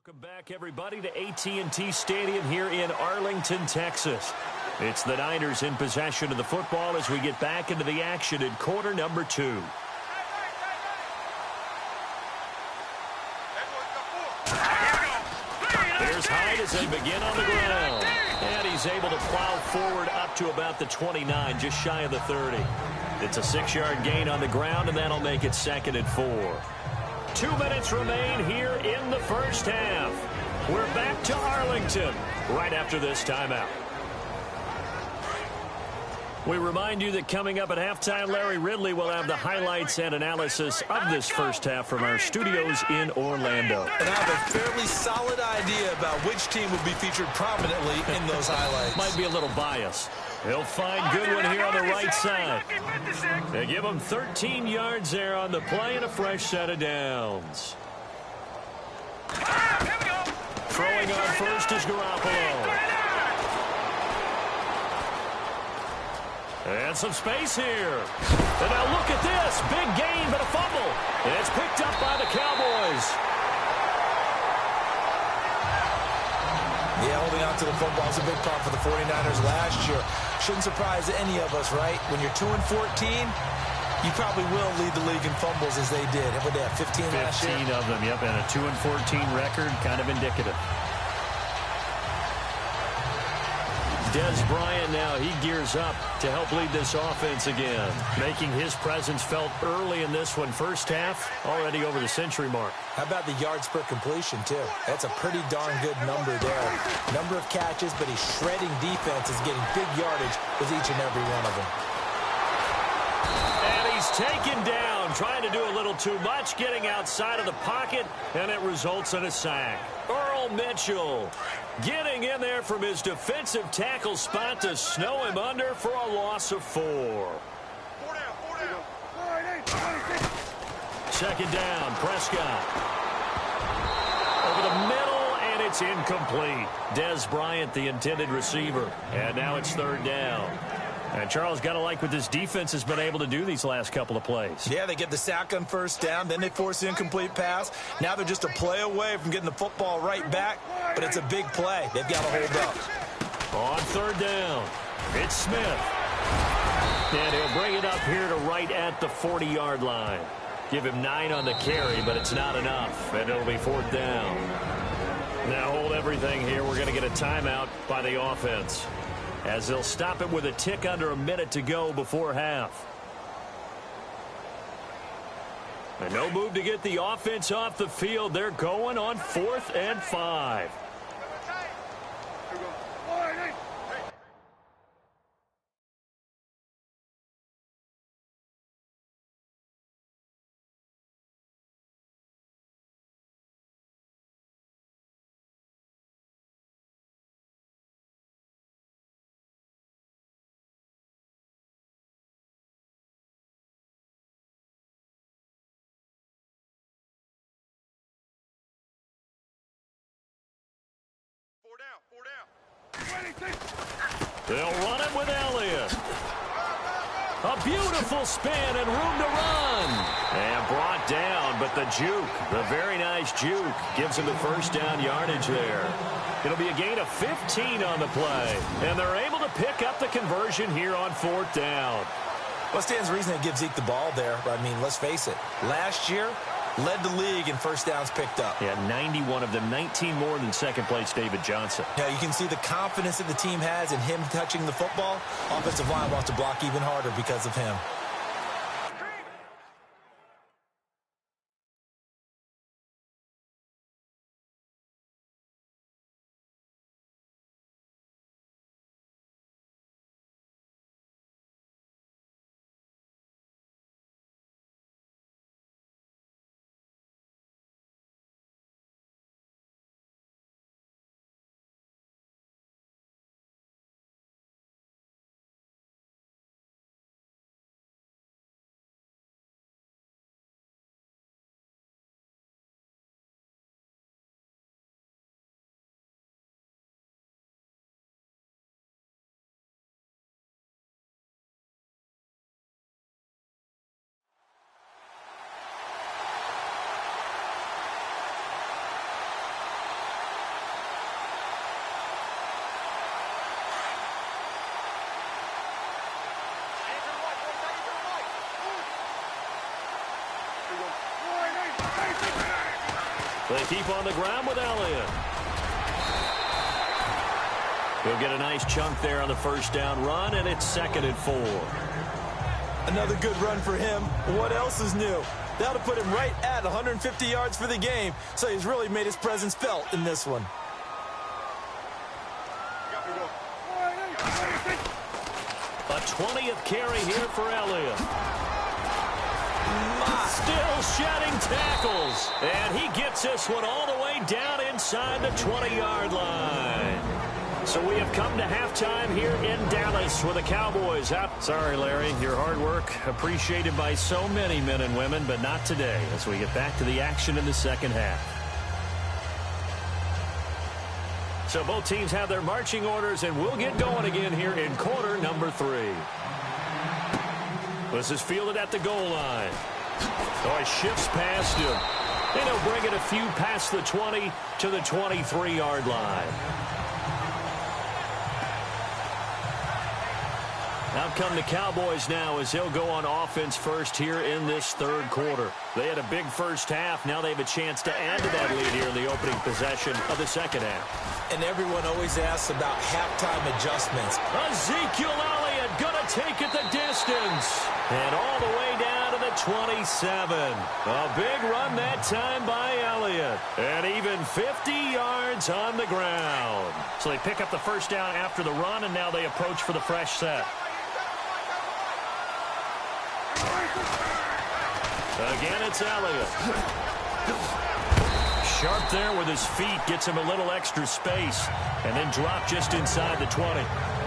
Welcome back, everybody, to AT&T Stadium here in Arlington, Texas. It's the Niners in possession of the football as we get back into the action in quarter number 2. Here's Hyde as they begin on the ground. And he's able to plow forward up to about the 29, just shy of the 30. It's a 6-yard gain on the ground, and that'll make it 2nd and 4. 2 minutes remain here in the first half. We're back to Arlington right after this timeout. We remind you that coming up at halftime, Larry Ridley will have the highlights and analysis of this first half from our studios in Orlando. And I have a fairly solid idea about which team will be featured prominently in those highlights. Might be a little biased. He'll find Goodwin here on the right side. They give him 13 yards there on the play and a fresh set of downs. Throwing on first is Garoppolo. And some space here. And now look at this. Big gain, but a fumble. And it's picked up by the Cowboys. Yeah, holding on to the football is a big problem for the 49ers last year. Shouldn't surprise any of us, right? When you're 2-14, you probably will lead the league in fumbles as they did. What they have, 15 last year? 15 of them, yep, and a 2-14 record, kind of indicative. Dez Bryant now, he gears up to help lead this offense again, making his presence felt early in this one. First half, already over the century mark. How about the yards per completion, too? That's a pretty darn good number there. Number of catches, but he's shredding defenses, getting big yardage with each and every one of them. And he's taken down, trying to do a little too much, getting outside of the pocket, and it results in a sack. Earl Mitchell getting in there from his defensive tackle spot to snow him under for a loss of 4. 4 down. 2nd down, Prescott. Over the middle, and it's incomplete. Dez Bryant, the intended receiver. And now it's 3rd down. And Charles, got to like what this defense has been able to do these last couple of plays. Yeah, they get the sack on 1st down, then they force the incomplete pass. Now they're just a play away from getting the football right back, but it's a big play. They've got to hold up. On 3rd down, it's Smith. And he'll bring it up here to right at the 40-yard line. Give him 9 on the carry, but it's not enough, and it'll be 4th down. Now hold everything here. We're going to get a timeout by the offense, as they'll stop it with a tick under a minute to go before half. And no move to get the offense off the field. They're going on 4th and 5. They'll run it with Elliott. A beautiful spin and room to run. And brought down, but the juke, the very nice juke, gives him the 1st down yardage there. It'll be a gain of 15 on the play. And they're able to pick up the conversion here on 4th down. Well, stands to reason they give Zeke the ball there. I mean, let's face it. Last year, led the league in 1st downs picked up. Yeah, 91 of them, 19 more than 2nd place David Johnson. Yeah, you can see the confidence that the team has in him touching the football. Offensive line wants to block even harder because of him. They keep on the ground with Elliott. He'll get a nice chunk there on the first down run, and it's 2nd and 4. Another good run for him. What else is new? That'll put him right at 150 yards for the game, so he's really made his presence felt in this one. A 20th carry here for Elliott. Still shedding tackles. And he gets this one all the way down inside the 20-yard line. So we have come to halftime here in Dallas with the Cowboys out. Sorry, Larry, your hard work appreciated by so many men and women, but not today as we get back to the action in the second half. So both teams have their marching orders, and we'll get going again here in quarter number 3. This is fielded at the goal line. Oh, he shifts past him. And he'll bring it a few past the 20 to the 23-yard line. Out come the Cowboys now as they'll go on offense first here in this third quarter. They had a big first half. Now they have a chance to add to that lead here in the opening possession of the second half. And everyone always asks about halftime adjustments. Ezekiel Elliott going to take it the distance. And all the way down to the 27. A big run that time by Elliott. And even 50 yards on the ground. So they pick up the first down after the run, and now they approach for the fresh set. Again, it's Elliott. Sharp there with his feet, gets him a little extra space, and then drop just inside the 20.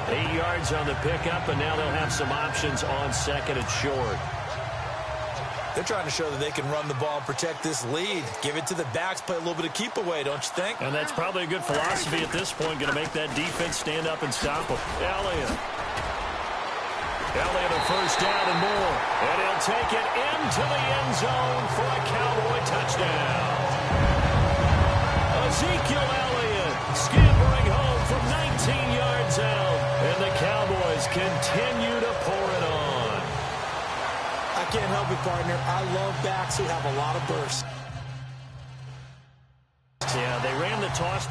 8 yards on the pickup, and now they'll have some options on second and short. They're trying to show that they can run the ball and protect this lead. Give it to the backs, play a little bit of keep away, don't you think? And that's probably a good philosophy at this point, going to make that defense stand up and stop him. Elliott a first down and more. And he'll take it into the end zone for a Cowboy touchdown. Ezekiel Elliott scampering home from 19 yards out. And the Cowboys continue to pour it on. I can't help it, partner. I love backs who have a lot of burst. Yeah, they ran the toss.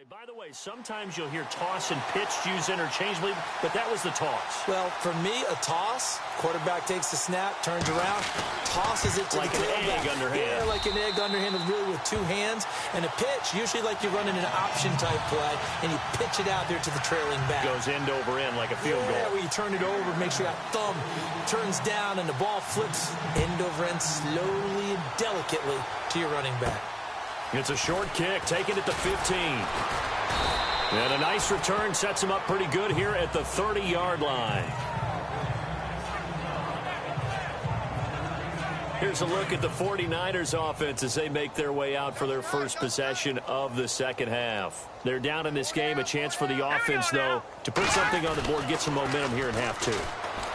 By the way, sometimes you'll hear toss and pitch used interchangeably, but that was the toss. Well, for me, a toss, quarterback takes the snap, turns around, tosses it to like the tailback. Like an egg underhand. Yeah, like an egg underhand, really with two hands. And a pitch, usually like you're running an option-type play, and you pitch it out there to the trailing back. Goes end over end like a field goal. Yeah, where you turn it over, make sure that thumb turns down, and the ball flips end over end slowly and delicately to your running back. It's a short kick, taking it to 15. And a nice return sets him up pretty good here at the 30-yard line. Here's a look at the 49ers offense as they make their way out for their first possession of the second half. They're down in this game. A chance for the offense, though, to put something on the board, get some momentum here in half two.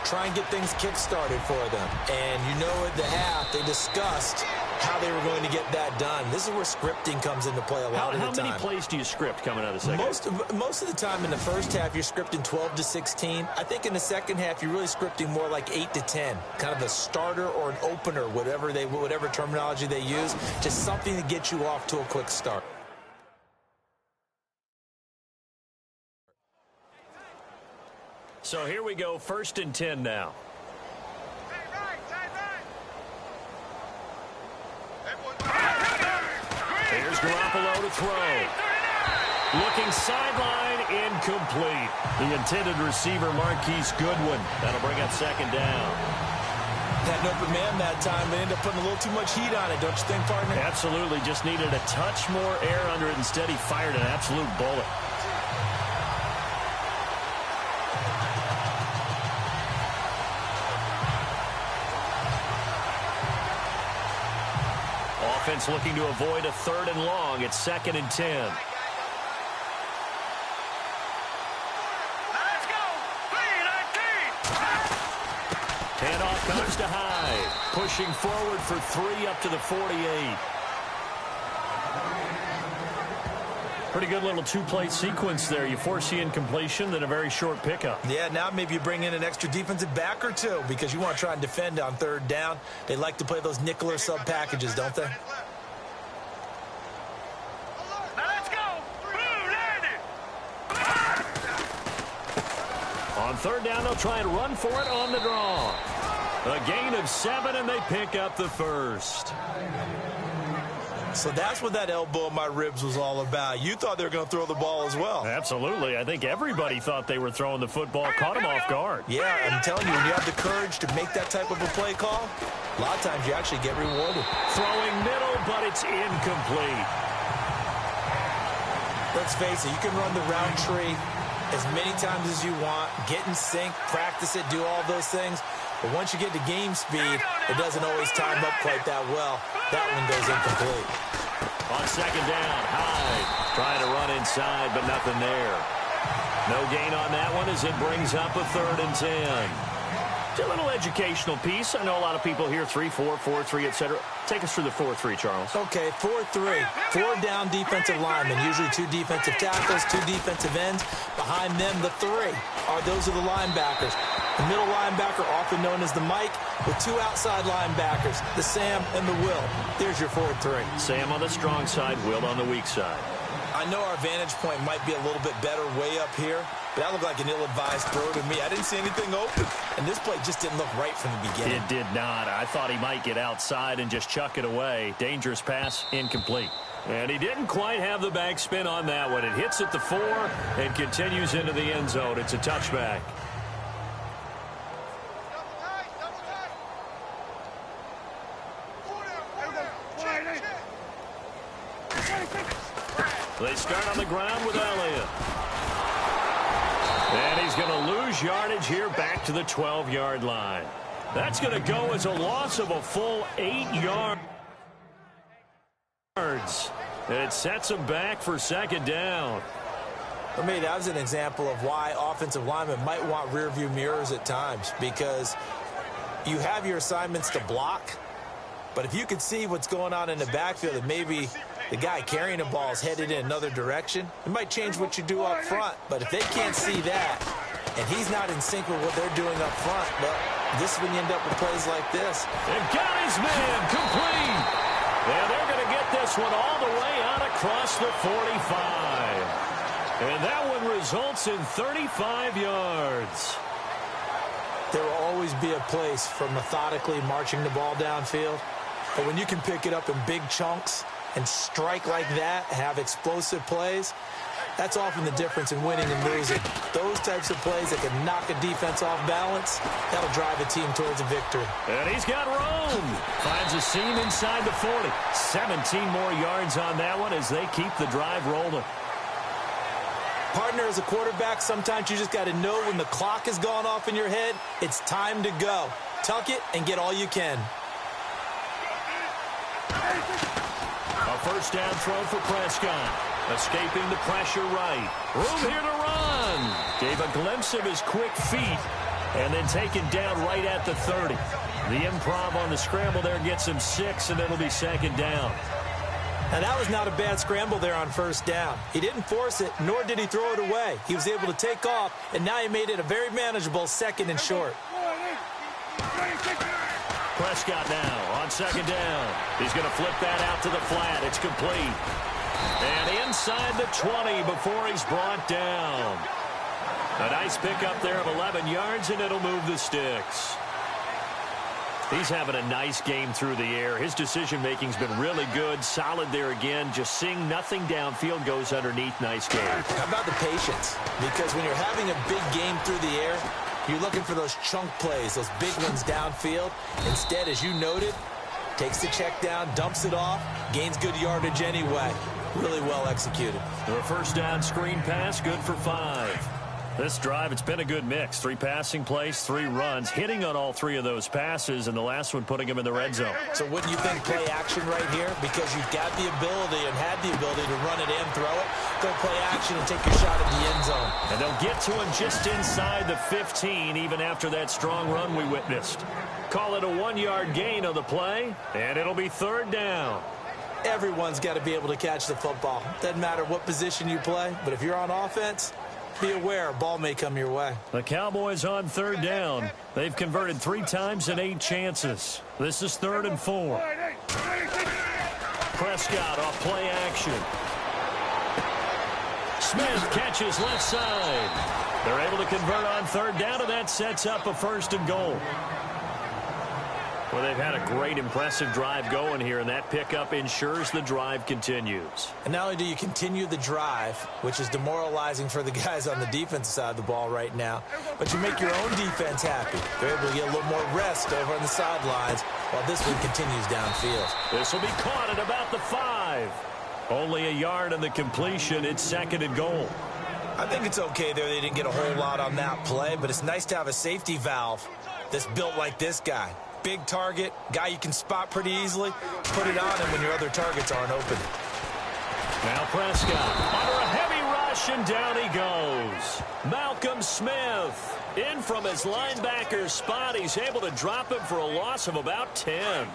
Try and get things kick-started for them. And you know at the half, they discussed how they were going to get that done. This is where scripting comes into play a lot of the time. How many plays do you script coming out of the second half? Most of the time in the first half, you're scripting 12 to 16. I think in the second half, you're really scripting more like 8 to 10. Kind of a starter or an opener, whatever terminology they use. Just something to get you off to a quick start. So here we go, 1st and 10 now. Here's Garoppolo to throw. Looking sideline, incomplete. The intended receiver, Marquise Goodwin. That'll bring up second down. Had an open man that time. They ended up putting a little too much heat on it, don't you think, partner? Absolutely. Just needed a touch more air under it. Instead, he fired an absolute bullet. offense looking to avoid a 3rd and long. It's 2nd and 10. Let's go. 3-19. Handoff comes to Hyde. Pushing forward for 3 up to the 48. Pretty good little 2-play sequence there. You force the incompletion, then a very short pickup. Yeah, now maybe you bring in an extra defensive back or two because you want to try and defend on 3rd down. They like to play those nickel or sub packages, don't they? Now let's go. Blue, landed. On 3rd down, they'll try and run for it on the draw. A gain of 7, and they pick up the 1st. So that's what that elbow in my ribs was all about. You thought they were going to throw the ball as well. Absolutely. I think everybody thought they were throwing the football. Caught him off guard. Yeah, I'm telling you, when you have the courage to make that type of a play call, a lot of times you actually get rewarded. Throwing middle, but it's incomplete. Let's face it, you can run the round tree as many times as you want, get in sync, practice it, do all those things. But once you get to game speed, it doesn't always time up quite that well. That one goes incomplete. On 2nd down, Hyde trying to run inside, but nothing there. No gain on that one as it brings up a 3rd and 10. It's a little educational piece. I know a lot of people hear 3-4, 4-3, etc. Take us through the 4-3, Charles. Okay, 4-3. 4 down defensive linemen, usually 2 defensive tackles, 2 defensive ends. Behind them, the 3 those are the linebackers. The middle linebacker, often known as the Mike, with 2 outside linebackers, the Sam and the Will. There's your 4-3. Sam on the strong side, Will on the weak side. I know our vantage point might be a little bit better way up here, but that looked like an ill-advised throw to me. I didn't see anything open, and this play just didn't look right from the beginning. It did not. I thought he might get outside and just chuck it away. Dangerous pass, incomplete. And he didn't quite have the backspin on that one. It hits at the 4 and continues into the end zone. It's a touchback. They start on the ground with Elliott. And he's going to lose yardage here back to the 12-yard line. That's going to go as a loss of a full 8 yards. And it sets him back for 2nd down. For me, that was an example of why offensive linemen might want rear-view mirrors at times, because you have your assignments to block, but if you can see what's going on in the backfield and maybe the guy carrying the ball is headed in another direction, it might change what you do up front. But if they can't see that and he's not in sync with what they're doing up front, well, this is when you end up with plays like this. And got his man complete. And they're going to get this one all the way out across the 45. And that one results in 35 yards. There will always be a place for methodically marching the ball downfield. But when you can pick it up in big chunks and strike like that, have explosive plays, that's often the difference in winning and losing. Those types of plays that can knock a defense off balance, that'll drive a team towards a victory. And he's got room. Finds a seam inside the 40. 17 more yards on that one as they keep the drive rolling. Partner, as a quarterback, sometimes you just got to know when the clock has gone off in your head, it's time to go. Tuck it and get all you can. A 1st down throw for Prescott. Escaping the pressure right. Room here to run. Gave a glimpse of his quick feet and then taken down right at the 30. The improv on the scramble there gets him 6, and it'll be 2nd down. Now, that was not a bad scramble there on 1st down. He didn't force it, nor did he throw it away. He was able to take off, and now he made it a very manageable 2nd and short. Prescott now on 2nd down. He's going to flip that out to the flat. It's complete. And inside the 20 before he's brought down. A nice pickup there of 11 yards, and it'll move the sticks. He's having a nice game through the air. His decision-making's been really good. Solid there again. Just seeing nothing downfield, goes underneath. Nice game. How about the patience? Because when you're having a big game through the air, you're looking for those chunk plays, those big ones downfield. Instead, as you noted, takes the check down, dumps it off, gains good yardage anyway. Really well executed. The 1st down screen pass, good for 5. This drive, it's been a good mix. 3 passing plays, 3 runs, hitting on all 3 of those passes, and the last one putting him in the red zone. So wouldn't you think play action right here? Because you've got the ability and had the ability to run it and throw it. Go play action and take your shot at the end zone. And they'll get to him just inside the 15, even after that strong run we witnessed. Call it a 1-yard gain on the play, and it'll be 3rd down. Everyone's got to be able to catch the football. Doesn't matter what position you play, but if you're on offense, be aware a ball may come your way. The Cowboys on 3rd down. They've converted 3 times in 8 chances. This is 3rd and 4. Prescott off play action. Smith catches left side. They're able to convert on 3rd down, and that sets up a 1st and goal. Well, they've had a great, impressive drive going here, and that pickup ensures the drive continues. And not only do you continue the drive, which is demoralizing for the guys on the defensive side of the ball right now, but you make your own defense happy. They're able to get a little more rest over on the sidelines while this one continues downfield. This will be caught at about the 5. Only a yard on the completion. It's 2nd and goal. I think it's okay there. They didn't get a whole lot on that play, but it's nice to have a safety valve that's built like this guy. Big target, guy you can spot pretty easily. Put it on him when your other targets aren't open. Now Prescott under a heavy rush, and down he goes. Malcolm Smith in from his linebacker's spot. He's able to drop him for a loss of about 10.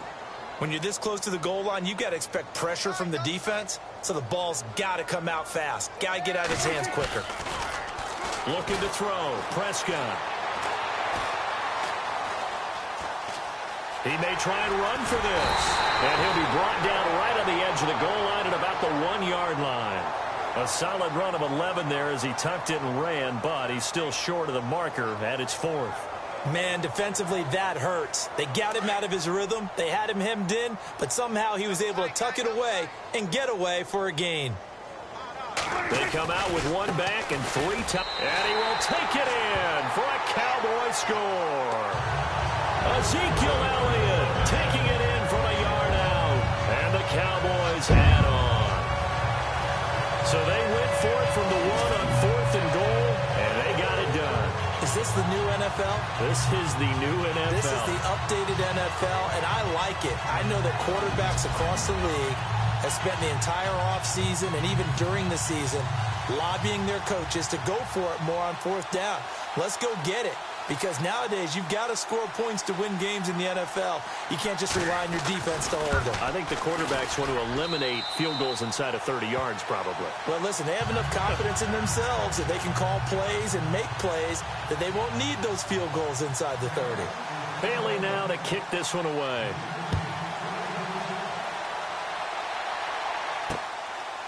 When you're this close to the goal line, you've got to expect pressure from the defense, so the ball's got to come out fast. Got to get out of his hands quicker. Looking to throw. Prescott. He may try and run for this. And he'll be brought down right on the edge of the goal line at about the 1-yard line. A solid run of 11 there as he tucked it and ran, but he's still short of the marker at its 4th. Man, defensively, that hurts. They got him out of his rhythm. They had him hemmed in, but somehow he was able to tuck it away and get away for a gain. They come out with 1 back and 3 times. And he will take it in for a Cowboy score. Ezekiel Elliott taking it in from a yard out. And the Cowboys add on. So they went for it from the 1 on 4th and goal, and they got it done. Is this the new NFL? This is the new NFL. This is the updated NFL, and I like it. I know that quarterbacks across the league have spent the entire offseason and even during the season lobbying their coaches to go for it more on 4th down. Let's go get it. Because nowadays, you've got to score points to win games in the NFL. You can't just rely on your defense to hold them. I think the quarterbacks want to eliminate field goals inside of 30 yards, probably. Well, listen, they have enough confidence in themselves that they can call plays and make plays that they won't need those field goals inside the 30. Bailey now to kick this one away.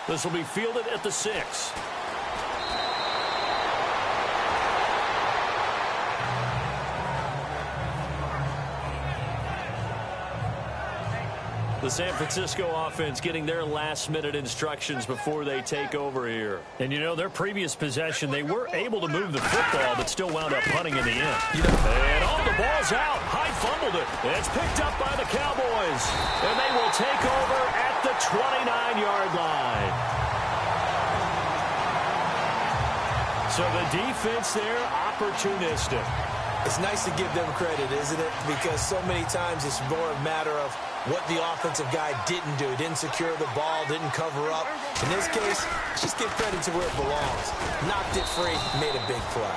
This will be fielded at the 6. The San Francisco offense getting their last-minute instructions before they take over here. And, you know, their previous possession, they were able to move the football, but still wound up punting in the end. And all the ball's out. Hyde fumbled it. It's picked up by the Cowboys. And they will take over at the 29-yard line. So the defense there, opportunistic. It's nice to give them credit, isn't it? Because so many times it's more a matter of what the offensive guy didn't do. Didn't secure the ball, didn't cover up. In this case, just give credit to where it belongs. Knocked it free, made a big play.